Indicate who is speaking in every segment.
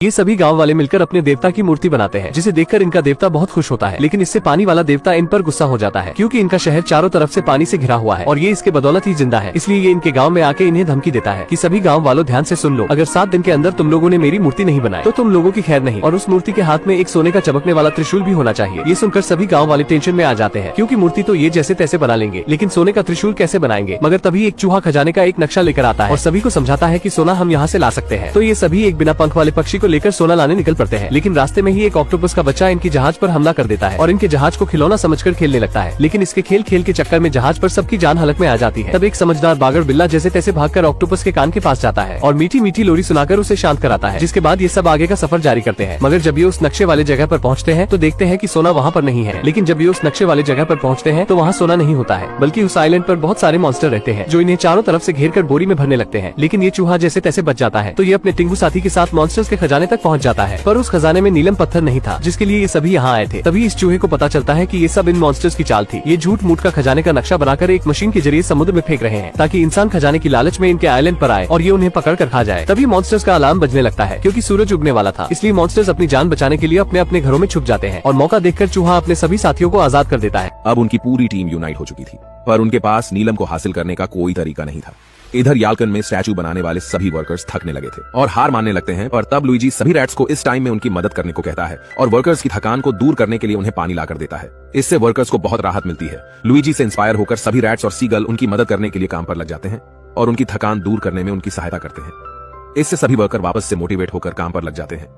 Speaker 1: ये सभी गांव वाले मिलकर अपने देवता की मूर्ति बनाते हैं, जिसे देखकर इनका देवता बहुत खुश होता है। लेकिन इससे पानी वाला देवता इन पर गुस्सा हो जाता है, क्योंकि इनका शहर चारों तरफ से पानी से घिरा हुआ है और ये इसके बदौलत ही जिंदा है। इसलिए ये इनके गाँव में आके इन्हें धमकी देता है कि सभी गाँव वालों ध्यान से सुन लो, अगर 7 दिन के अंदर तुम लोगों ने मेरी मूर्ति नहीं बनाई तो तुम लोगों की खैर नहीं। और उस मूर्ति के हाथ में एक सोने का चमकने वाला त्रिशूल भी होना चाहिए। ये सुनकर सभी गाँव वाले टेंशन में आ जाते हैं, क्योंकि मूर्ति तो ये जैसे तैसे बना लेंगे, लेकिन सोने का त्रिशूल कैसे बनाएंगे। मगर तभी एक चूहा खजाने का एक नक्शा लेकर आता है और सभी को समझाता है कि सोना हम यहाँ से ला सकते हैं। तो ये सभी एक बिना पंख वाले पक्षी को लेकर सोना लाने निकल पड़ते हैं। लेकिन रास्ते में ही एक ऑक्टोपस का बच्चा इनकी जहाज पर हमला कर देता है और इनके जहाज को खिलौना समझकर खेलने लगता है। लेकिन इसके खेल के चक्कर में जहाज पर सबकी जान हलक में आ जाती है। तब एक समझदार बागर बिल्ला जैसे तैसे भागकर ऑक्टोपस के कान के पास जाता है और मीठी मीठी लोरी सुनाकर उसे शांत कराता है। जिसके बाद ये सब आगे का सफर जारी करते हैं। मगर जब ये उस नक्शे वाले जगह पर पहुँचते हैं तो देखते हैं कि सोना वहाँ पर नहीं है। लेकिन जब ये उस नक्शे वाले जगह पर पहुँचते हैं तो वहाँ सोना नहीं होता है, बल्कि उस आइलैंड पर बहुत सारे मॉन्स्टर रहते हैं जो इन्हें चारों तरफ से घेर कर बोरी में भरने लगते हैं। लेकिन ये चूहा जैसे तैसे बच जाता है तो ये अपने टिंगू साथी के साथ मॉन्स्टर्स के खजाने तक पहुँच जाता है। पर उस खजाने में नीलम पत्थर नहीं था, जिसके लिए ये सभी यहाँ आए थे। तभी इस चूहे को पता चलता है कि ये सब इन मॉन्स्टर्स की चाल थी। ये झूठ मूठ का खजाने का नक्शा बनाकर एक मशीन के जरिए समुद्र में फेंक रहे हैं, ताकि इंसान खजाने की लालच में इनके आइलैंड पर आए और ये उन्हें पकड़ कर खा जाए। तभी मॉन्स्टर्स का अलार्म बजने लगता है, क्योंकि सूरज उगने वाला था। इसलिए मॉन्स्टर्स अपनी जान बचाने के लिए अपने अपने घरों में छुप जाते हैं और मौका देखकर चूहा अपने सभी साथियों को आजाद कर देता है।
Speaker 2: अब उनकी पूरी टीम यूनाइट हो चुकी थी, पर उनके पास नीलम को हासिल करने का कोई तरीका नहीं था। इधर याल्कन में स्टैचू बनाने वाले सभी वर्कर्स थकने लगे थे और हार मानने लगते हैं। पर तब लुइजी सभी रैट्स को इस टाइम में उनकी मदद करने को कहता है और वर्कर्स की थकान को दूर करने के लिए उन्हें पानी लाकर देता है। इससे वर्कर्स को बहुत राहत मिलती है। लुइजी से इंस्पायर होकर सभी रैट्स और सीगल उनकी मदद करने के लिए काम पर लग जाते हैं और उनकी थकान दूर करने में उनकी सहायता करते हैं। इससे सभी वर्कर वापस से मोटिवेट होकर काम पर लग जाते हैं।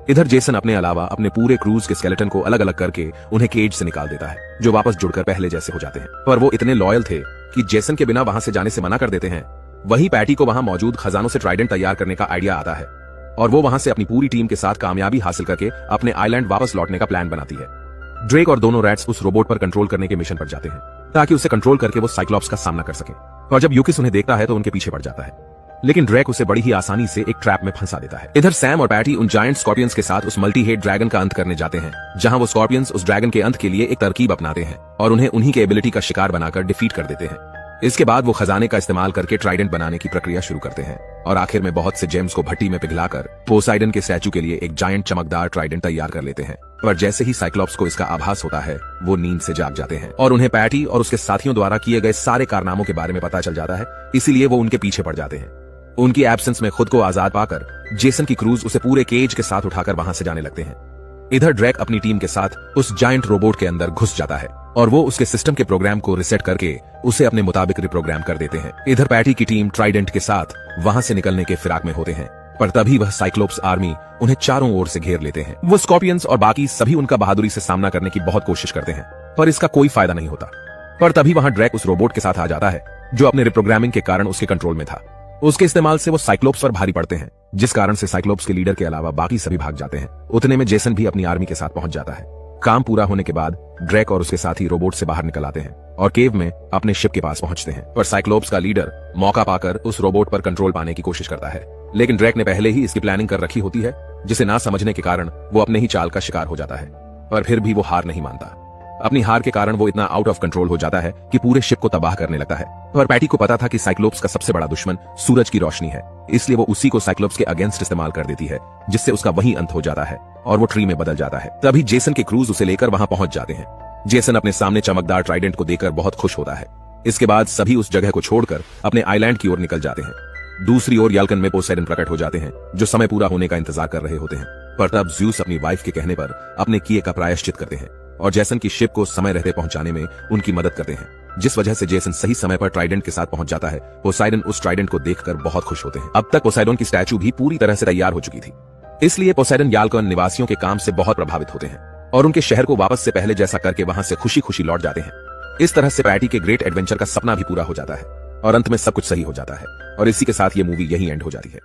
Speaker 2: इधर जेसन अपने अलावा अपने पूरे क्रूज के स्केलेटन को अलग अलग करके उन्हें केज से निकाल देता है, जो वापस जुड़कर पहले जैसे हो जाते हैं। पर वो इतने लॉयल थे कि जेसन के बिना वहां से जाने से मना कर देते हैं। वही पैटी को वहां मौजूद खजानों से ट्राइडेंट तैयार करने का आइडिया आता है और वो वहां से अपनी पूरी टीम के साथ कामयाबी हासिल करके अपने आइलैंड वापस लौटने का प्लान बनाती है। ड्रेक और दोनों रैट्स उस रोबोट पर कंट्रोल करने के मिशन पर जाते हैं, ताकि उसे कंट्रोल करके वो साइक्लॉप्स का सामना कर सके। और जब यूकिस उन्हें देखता है तो उनके पीछे पड़ जाता है, लेकिन ड्रैक उसे बड़ी ही आसानी से एक ट्रैप में फंसा देता है। इधर सैम और पैटी उन जायंट स्कॉर्पियंस के साथ उस मल्टी हेड ड्रैगन का अंत करने जाते हैं, जहां वो स्कॉर्पियंस उस ड्रैगन के अंत के लिए एक तरकीब अपनाते हैं और उन्हें उन्हीं के एबिलिटी का शिकार बनाकर डिफीट कर देते हैं। इसके बाद वो खजाने का इस्तेमाल करके ट्राइडेंट बनाने की प्रक्रिया शुरू करते हैं और आखिर में बहुत से जेम्स को भट्टी में पिघलाकर पोसाइडन के स्टैचू के लिए एक जायंट चमकदार ट्राइडेंट तैयार कर लेते हैं। पर जैसे ही साइक्लॉप्स को इसका आभास होता है, वो नींद से जाग जाते हैं और उन्हें पैटी और उसके साथियों द्वारा किए गए सारे कारनामों के बारे में पता चल जाता है। इसीलिए वो उनके पीछे पड़ जाते हैं। उनकी एब्सेंस में खुद को आजाद पाकर जेसन की क्रूज उसे पूरे केज के साथ उठाकर वहां से जाने लगते हैं। इधर ड्रैक अपनी टीम के साथ उस जायंट रोबोट के अंदर घुस जाता है और वो उसके सिस्टम के प्रोग्राम को रिसेट करके उसे अपने मुताबिक रिप्रोग्राम कर देते हैं। इधर पैटी की टीम ट्राइडेंट के साथ वहां से निकलने के फिराक में होते हैं, पर तभी वह साइक्लोप्स आर्मी उन्हें चारों ओर से घेर लेते हैं। वो स्कॉर्पियंस और बाकी सभी उनका बहादुरी से सामना करने की बहुत कोशिश करते हैं, पर इसका कोई फायदा नहीं होता। पर तभी वहां ड्रैक उस रोबोट के साथ आ जाता है, जो अपने रिप्रोग्रामिंग के कारण उसके कंट्रोल में था। उसके इस्तेमाल से वो साइक्लोप्स पर भारी पड़ते हैं, जिस कारण से साइक्लोप्स के लीडर के अलावा बाकी सभी भाग जाते हैं। उतने में जेसन भी अपनी आर्मी के साथ पहुंच जाता है। काम पूरा होने के बाद ड्रैक और उसके साथी रोबोट से बाहर निकल आते हैं और केव में अपने शिप के पास पहुंचते हैं। पर साइक्लोप्स का लीडर मौका पाकर उस रोबोट पर कंट्रोल पाने की कोशिश करता है, लेकिन ड्रैक ने पहले ही इसकी प्लानिंग कर रखी होती है, जिसे ना समझने के कारण वो अपने ही चाल का शिकार हो जाता है। पर फिर भी वो हार नहीं मानता। अपनी हार के कारण वो इतना आउट ऑफ कंट्रोल हो जाता है कि पूरे शिप को तबाह करने लगता है। पर पैटी को पता था कि साइक्लोप्स का सबसे बड़ा दुश्मन सूरज की रोशनी है, इसलिए वो उसी को साइक्लोप्स के अगेंस्ट इस्तेमाल कर देती है, जिससे उसका वही अंत हो जाता है और वो ट्री में बदल जाता है। तभी जेसन के क्रूज उसे लेकर वहां पहुंच जाते हैं। जेसन अपने सामने चमकदार ट्राइडेंट को देखकर बहुत खुश होता है। इसके बाद सभी उस जगह को छोड़कर अपने आइलैंड की ओर निकल जाते हैं। दूसरी ओर याल्कन में पोसाइडन प्रकट हो जाते हैं, जो समय पूरा होने का इंतजार कर रहे होते हैं। पर तब ज़्यूस अपनी वाइफ के कहने पर अपने किए का प्रायश्चित करते हैं और जेसन की शिप को समय रहते पहुंचाने में उनकी मदद करते हैं, जिस वजह से जेसन सही समय पर ट्राइडेंट के साथ पहुंच जाता है। पोसाइडन उस ट्राइडेंट को देखकर बहुत खुश होते हैं। अब तक पोसाइडन की स्टैचू भी पूरी तरह से तैयार हो चुकी थी, इसलिए पोसाइडन याल्कन निवासियों के काम से बहुत प्रभावित होते हैं और उनके शहर को वापस से पहले जैसा करके वहां से खुशी खुशी लौट जाते हैं। इस तरह से पैटी के ग्रेट एडवेंचर का सपना भी पूरा हो जाता है और अंत में सब कुछ सही हो जाता है और इसी के साथ ये मूवी यही एंड हो जाती है।